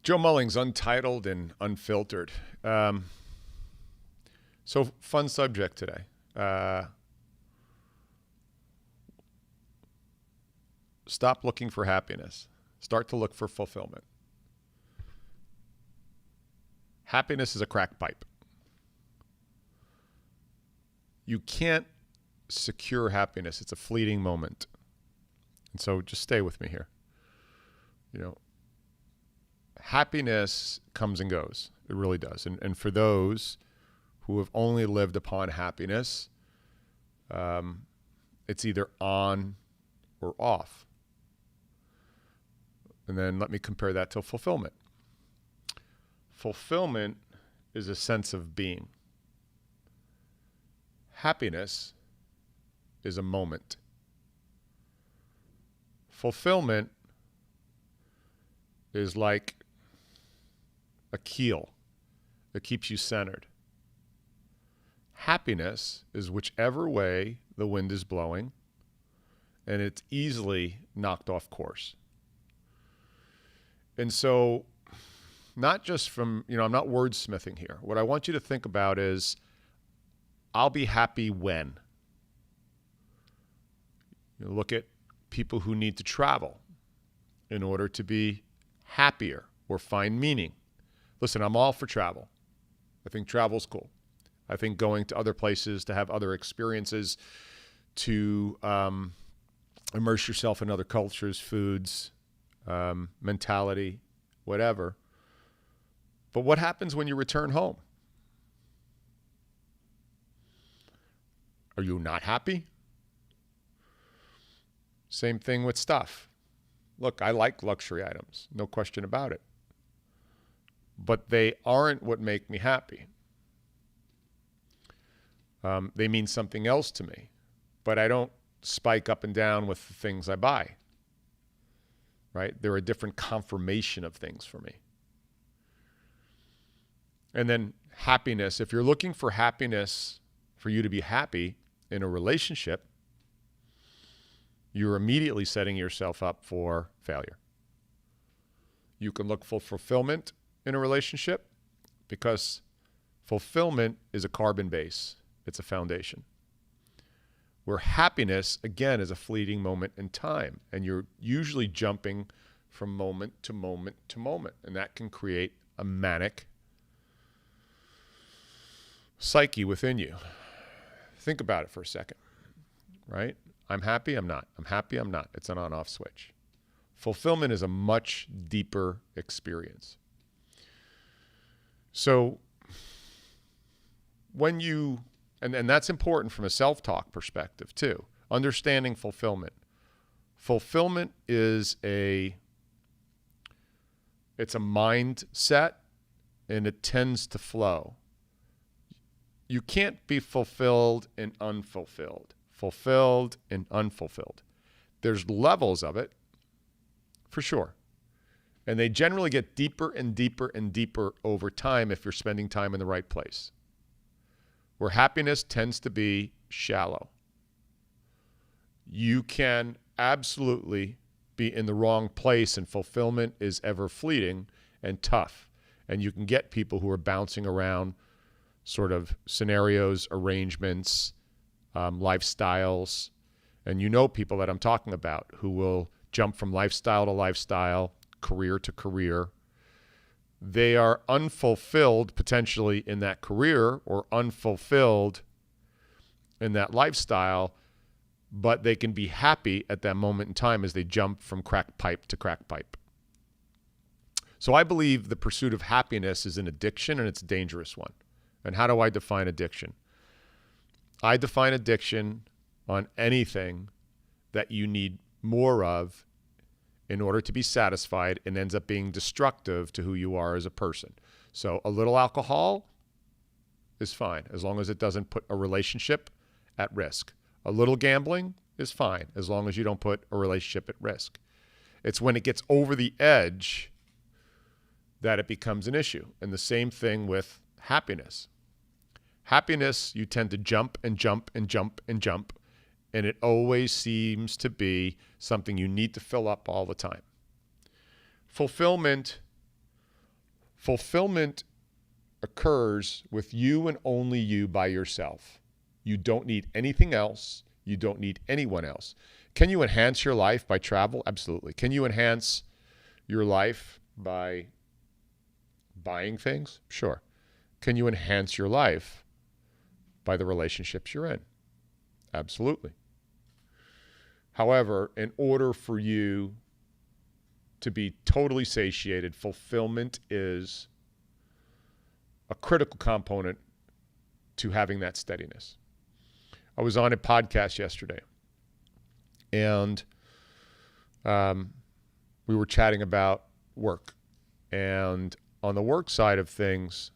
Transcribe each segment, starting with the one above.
Joe Mullings, Untitled and Unfiltered. So fun subject today. Stop looking for happiness. Start to look for fulfillment. Happiness is a crack pipe. You can't secure happiness. It's a fleeting moment. And so just stay with me here. Happiness comes and goes. It really does. And for those who have only lived upon happiness, it's either on or off. And then let me compare that to fulfillment. Fulfillment is a sense of being. Happiness is a moment. Fulfillment is like a keel that keeps you centered. Happiness is whichever way the wind is blowing, and it's easily knocked off course. And so, not just from, I'm not wordsmithing here. What I want you to think about is, I'll be happy when. Look at people who need to travel in order to be happier or find meaning. Listen, I'm all for travel. I think travel's cool. I think going to other places to have other experiences, to immerse yourself in other cultures, foods, mentality, whatever. But what happens when you return home? Are you not happy? Same thing with stuff. Look, I like luxury items, no question about it. But they aren't what make me happy. They mean something else to me. But I don't spike up and down with the things I buy. Right? They're a different confirmation of things for me. And then happiness. If you're looking for happiness, for you to be happy in a relationship, you're immediately setting yourself up for failure. You can look for fulfillment in a relationship because fulfillment is a carbon base. It's a foundation. Where happiness, again, is a fleeting moment in time. And you're usually jumping from moment to moment to moment. And that can create a manic psyche within you. Think about it for a second, right? I'm happy, I'm not. I'm happy, I'm not. It's an on-off switch. Fulfillment is a much deeper experience. So when you, and that's important from a self-talk perspective too, understanding fulfillment. Fulfillment is it's a mindset, and it tends to flow. You can't be fulfilled and unfulfilled. Fulfilled and unfulfilled. There's levels of it, for sure. And they generally get deeper and deeper and deeper over time if you're spending time in the right place. Where happiness tends to be shallow. You can absolutely be in the wrong place, and fulfillment is ever fleeting and tough. And you can get people who are bouncing around sort of scenarios, arrangements, lifestyles. And you know people that I'm talking about who will jump from lifestyle to lifestyle, career to career. They are unfulfilled potentially in that career or unfulfilled in that lifestyle, but they can be happy at that moment in time as they jump from crack pipe to crack pipe. So I believe the pursuit of happiness is an addiction, and it's a dangerous one. And how do I define addiction? I define addiction on anything that you need more of in order to be satisfied and ends up being destructive to who you are as a person. So a little alcohol is fine as long as it doesn't put a relationship at risk. A little gambling is fine as long as you don't put a relationship at risk. It's when it gets over the edge that it becomes an issue. And the same thing with happiness. Happiness, you tend to jump and jump and jump and jump, and it always seems to be something you need to fill up all the time. Fulfillment, Fulfillment occurs with you and only you by yourself. You don't need anything else. You don't need anyone else. Can you enhance your life by travel? Absolutely. Can you enhance your life by buying things? Sure. Can you enhance your life by the relationships you're in? Absolutely. However, in order for you to be totally satiated, fulfillment is a critical component to having that steadiness. I was on a podcast yesterday, and we were chatting about work. And on the work side of things,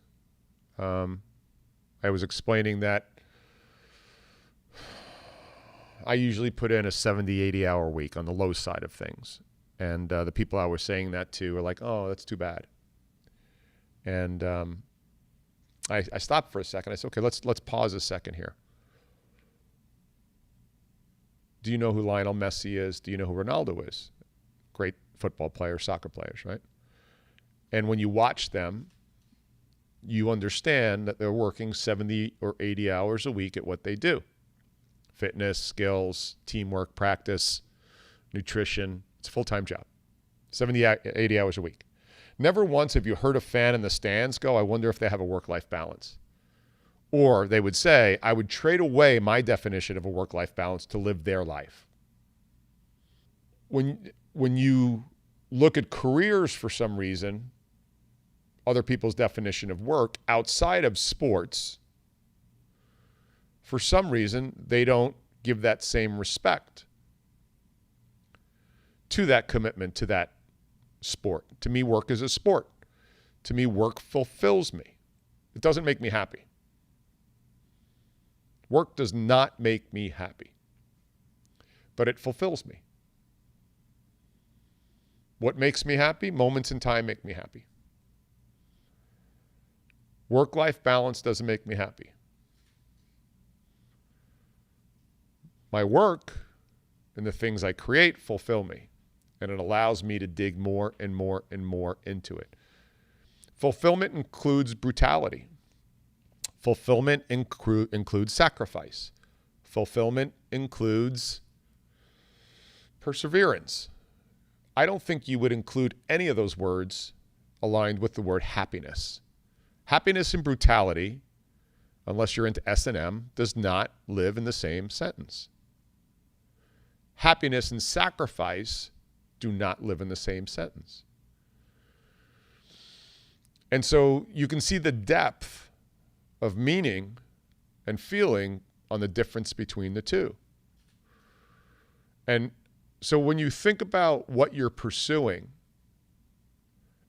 I was explaining that I usually put in a 70, 80-hour week on the low side of things. And the people I was saying that to were like, oh, that's too bad. And I stopped for a second. I said, okay, let's pause a second here. Do you know who Lionel Messi is? Do you know who Ronaldo is? Great football players, soccer players, right? And when you watch them, you understand that they're working 70 or 80 hours a week at what they do. Fitness, skills, teamwork, practice, nutrition. It's a full-time job. 70, 80 hours a week. Never once have you heard a fan in the stands go, I wonder if they have a work-life balance. Or they would say, I would trade away my definition of a work-life balance to live their life. When you look at careers for some reason, other people's definition of work outside of sports, for some reason, they don't give that same respect to that commitment, to that sport. To me, work is a sport. To me, work fulfills me. It doesn't make me happy. Work does not make me happy, but it fulfills me. What makes me happy? Moments in time make me happy. Work-life balance doesn't make me happy. My work and the things I create fulfill me, and it allows me to dig more and more and more into it. Fulfillment includes brutality. Fulfillment includes sacrifice. Fulfillment includes perseverance. I don't think you would include any of those words aligned with the word happiness. Happiness and brutality, unless you're into S&M, does not live in the same sentence. Happiness and sacrifice do not live in the same sentence. And so you can see the depth of meaning and feeling on the difference between the two. And so when you think about what you're pursuing,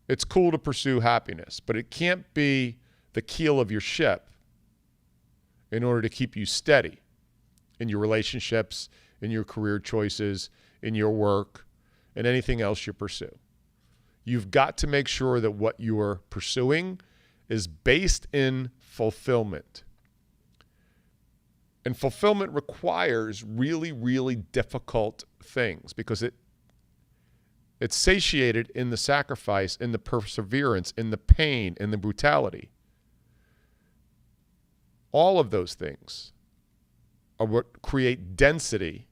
it's cool to pursue happiness, but it can't be the keel of your ship in order to keep you steady in your relationships, in your career choices, in your work, and anything else you pursue. You've got to make sure that what you're pursuing is based in fulfillment. And fulfillment requires really, really difficult things because it's satiated in the sacrifice, in the perseverance, in the pain, in the brutality. All of those things are what create density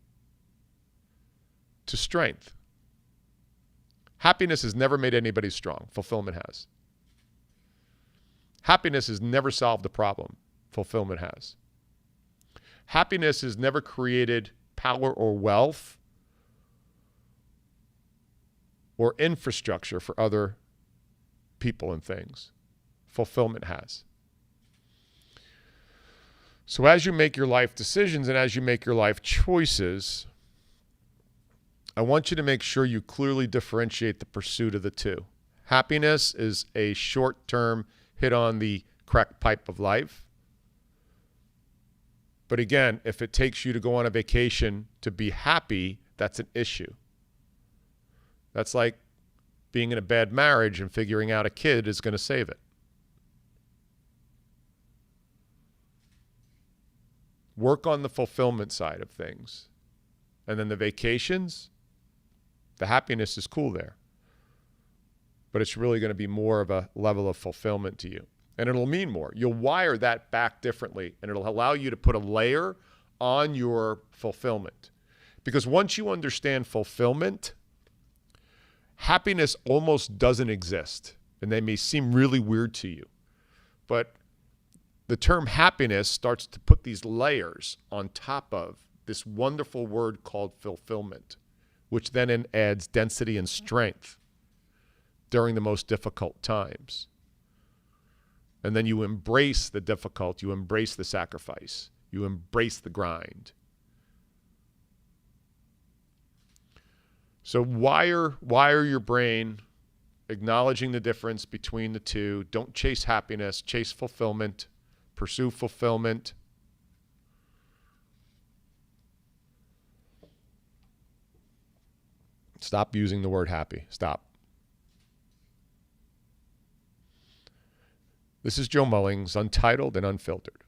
to strength. Happiness has never made anybody strong. Fulfillment has. Happiness has never solved a problem. Fulfillment has. Happiness has never created power or wealth or infrastructure for other people and things. Fulfillment has. So as you make your life decisions and as you make your life choices, I want you to make sure you clearly differentiate the pursuit of the two. Happiness is a short-term hit on the crack pipe of life. But again, if it takes you to go on a vacation to be happy, that's an issue. That's like being in a bad marriage and figuring out a kid is going to save it. Work on the fulfillment side of things. And then the vacations, the happiness is cool there. but it's really going to be more of a level of fulfillment to you. And it'll mean more. You'll wire that back differently, and it'll allow you to put a layer on your fulfillment. Because once you understand fulfillment, happiness almost doesn't exist. And they may seem really weird to you. But the term happiness starts to put these layers on top of this wonderful word called fulfillment, which then adds density and strength during the most difficult times. And then you embrace the difficult, you embrace the sacrifice, you embrace the grind. So wire your brain, acknowledging the difference between the two. Don't chase happiness, chase fulfillment, pursue fulfillment. Stop using the word happy. Stop. This is Joe Mullings, Untitled and Unfiltered.